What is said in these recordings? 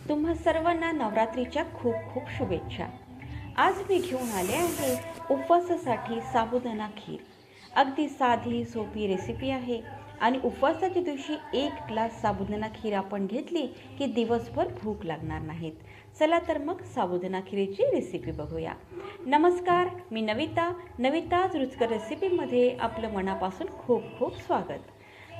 तुम्हा सर्वांना नवरात्रीच्या खूप खूप शुभेच्छा. आज मी घेऊन आले आहे उपवासासाठी साबुदाणा खीर. अगदी साधी सोपी रेसिपी आहे आणि उपवासाच्या दिवशी एक ग्लास साबुदाणा खीर आपण घेतली की दिवसभर भूक लागणार नाहीत. चला तर मग साबुदाणा खिरीची रेसिपी बघूया. नमस्कार, मी नविताज रुचकर रेसिपीमध्ये आपलं मनापासून खूप खूप स्वागत.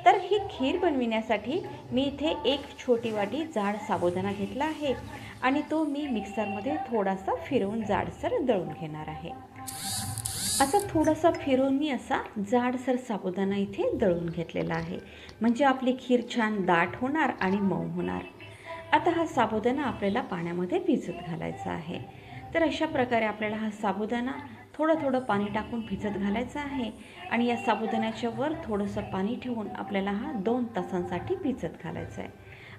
तर ही खीर बनविण्यासाठी मी इथे एक छोटी वाटी जाड साबुदाणा घेतला आहे आणि तो मी मिक्सरमध्ये थोडासा फिरवून जाडसर दळून घेणार आहे. असं थोडासा फिरवून मी असा जाडसर साबुदाणा इथे दळून घेतलेला आहे, म्हणजे आपली खीर छान दाट होणार आणि मऊ होणार. आता हा साबुदाणा आपल्याला पाण्यामध्ये भिजत घालायचा आहे. तर अशा प्रकारे आपल्याला हा साबुदाणा थोडं पाणी टाकून भिजत घालायचा आहे आणि या साबुदाण्याच्या वर थोडंसं पाणी ठेवून आपल्याला हा 2 तासांसाठी भिजत घालायचा आहे.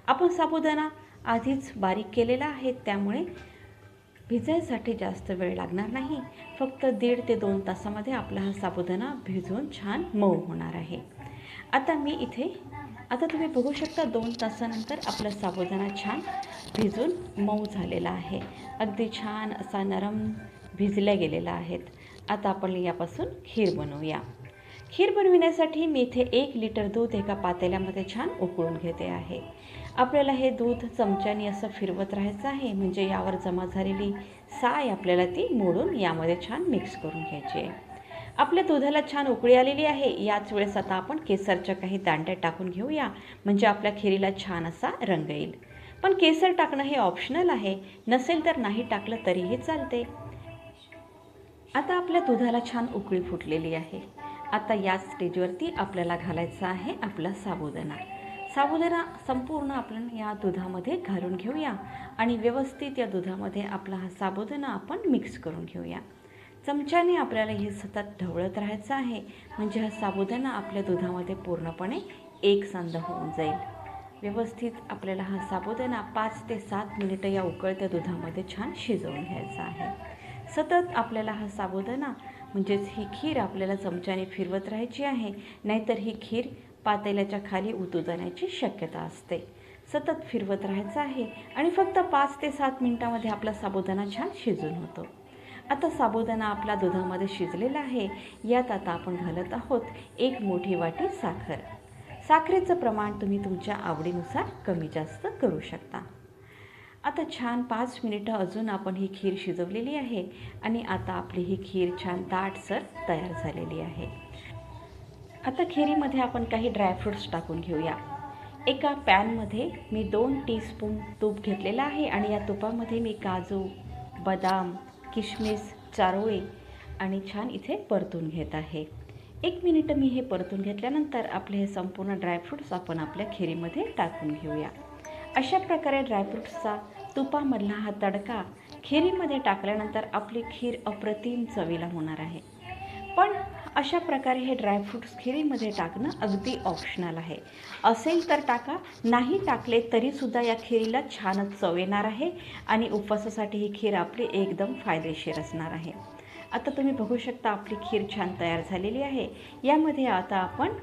आपण साबुदाणा आधीच बारीक केलेला आहे, त्यामुळे भिजायसाठी जास्त वेळ लागणार नाही. फक्त 1.5 ते 2 तासामध्ये आपला हा साबुदाणा भिजून छान मऊ होणार आहे. आता तुम्ही बघू शकता 2 तासानंतर आपला साबुदाणा छान भिजून मऊ झालेला आहे. अगदी छान असा नरम भिजल्या गेलेला आहेत. आता आपण यापासून खीर बनवूया. खीर बनविण्यासाठी मी इथे 1 लिटर दूध एका पातेल्यामध्ये छान उकळून घेते आहे. आपल्याला हे दूध चमच्याने असं फिरवत राहायचं आहे, म्हणजे यावर जमा झालेली साय आपल्याला ती मोडून यामध्ये छान मिक्स करून घ्यायची आहे. आपल्या दुधाला छान उकळी आलेली आहे. याच वेळेस आता आपण केसरच्या काही दांड्या टाकून घेऊया, म्हणजे आपल्या खिरीला छान असा रंग येईल. पण केसर टाकणं हे ऑप्शनल आहे, नसेल तर नाही टाकलं तरीही चालते. आता आपल्या दुधाला छान उकळी फुटलेली आहे. आता याच स्टेजवरती आपल्याला घालायचा आहे आपला साबुदाणा. साबुदाणा संपूर्ण आपण या दुधामध्ये घालून घेऊया आणि व्यवस्थित या दुधामध्ये आपला हा साबुदाणा आपण मिक्स करून घेऊया. चमच्याने आपल्याला हे सतत ढवळत राहायचं आहे, म्हणजे हा साबुदाणा आपल्या दुधामध्ये पूर्णपणे एकसंध होऊन जाईल. व्यवस्थित आपल्याला हा साबुदाणा 5 ते 7 मिनिटं या उकळत्या दुधामध्ये छान शिजवून घ्यायचा आहे. सतत आपल्याला हा साबुदाणा म्हणजेच ही खीर आपल्याला चमच्याने फिरवत राहायची आहे, नाहीतर ही खीर पातेल्याच्या खाली उतू जाण्याची शक्यता असते. सतत फिरवत राहायचं आहे आणि फक्त 5 ते 7 मिनिटांमध्ये आपला साबुदाणा छान शिजून होतो. आता साबुदाणा आपला दुधामध्ये शिजलेला आहे. यात आता आपण घालत आहोत 1 मोठी वाटी साखर. साखरेचं प्रमाण तुम्ही तुमच्या आवडीनुसार कमी जास्त करू शकता. आता छान 5 मिनिटं अजून आपण ही खीर शिजवलेली आहे आणि आता आपली ही खीर छान दाटसर तयार झालेली आहे. आता खिरीमध्ये आपण काही ड्रायफ्रूट्स टाकून घेऊया. एका पॅनमध्ये मी 2 टीस्पून तूप घेतलेलं आहे आणि या तुपामध्ये मी काजू, बदाम, किशमिश, चारोळी आणि छान इथे परतून घेत आहे. 1 मिनिट मी हे परतून घेतल्यानंतर आपले हे संपूर्ण ड्रायफ्रूट्स आपण आपल्या खिरीमध्ये टाकून घेऊया. अशा प्रकारे ड्रायफ्रूट्सचा तुपामधला हा तडका खिरीमध्ये टाकल्यानंतर आपली खीर अप्रतिम चवीला होणार आहे. पण अशा प्रकारे हे ड्रायफ्रूट्स खिरीमध्ये टाकणं अगदी ऑप्शनल आहे. असेल तर टाका, नाही टाकले तरीसुद्धा या खिरीला छानच चव येणार आहे आणि उपवासासाठी ही खीर आपली एकदम फायदेशीर असणार आहे. आता तुम्ही बघू शकता आपली खीर छान तयार झालेली आहे. यामध्ये आता आपण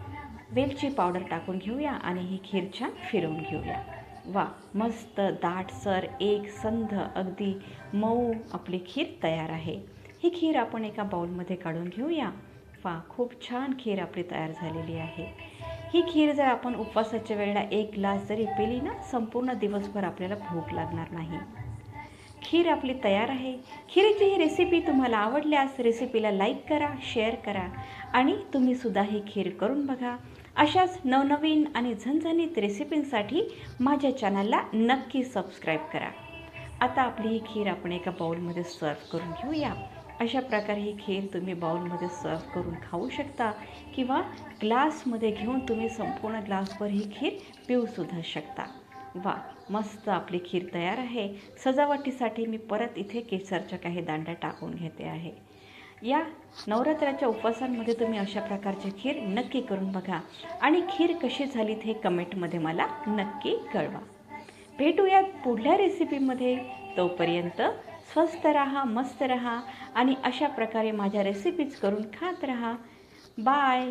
वेलची पावडर टाकून घेऊया आणि ही खीर छान फिरवून घेऊया. वा, मस्त दाटसर एकसंध अगदी मऊ आपली खीर तयार आहे. ही खीर आपण एका बाउलमध्ये काढून घेऊया. वा, खूप छान खीर आपली तयार झालेली आहे. ही खीर जर आपण उपवासाच्या वेळेला 1 ग्लास जरी पिली ना, संपूर्ण दिवसभर आपल्याला भूक लागणार नाही. खीर आपली तयार आहे. खीरीची ही रेसिपी तुम्हाला आवडल्यास रेसिपीला लाईक करा, शेअर करा आणि तुम्हीसुद्धा ही खीर करून बघा. अशाच नवनवीन आणि झणझणीत रेसिपींसाठी माझ्या चॅनलला नक्की सबस्क्राईब करा. आता आपली ही खीर आपण एका बाउलमध्ये सर्व करून घेऊया. अशा प्रकारे ही खीर तुम्ही बाउलमध्ये सर्व करून खाऊ शकता किंवा ग्लासमध्ये घेऊन तुम्ही संपूर्ण ग्लासभर ही खीर पिऊसुद्धा शकता. वा, मस्त आपली खीर तयार आहे. सजावटीसाठी मी परत इथे केसरच्या काही दांड्या टाकून घेते आहे. या नवरात्राच्या उपवासांमध्ये तुम्ही अशा प्रकारची खीर नक्की करून बघा आणि खीर कशी झाली ते कमेंटमध्ये मला नक्की कळवा. भेटूयात पुढल्या रेसिपीमध्ये. तोपर्यंत स्वस्थ राहा, मस्त राहा आणि अशा प्रकारे माझ्या रेसिपीज करून खात राहा. बाय.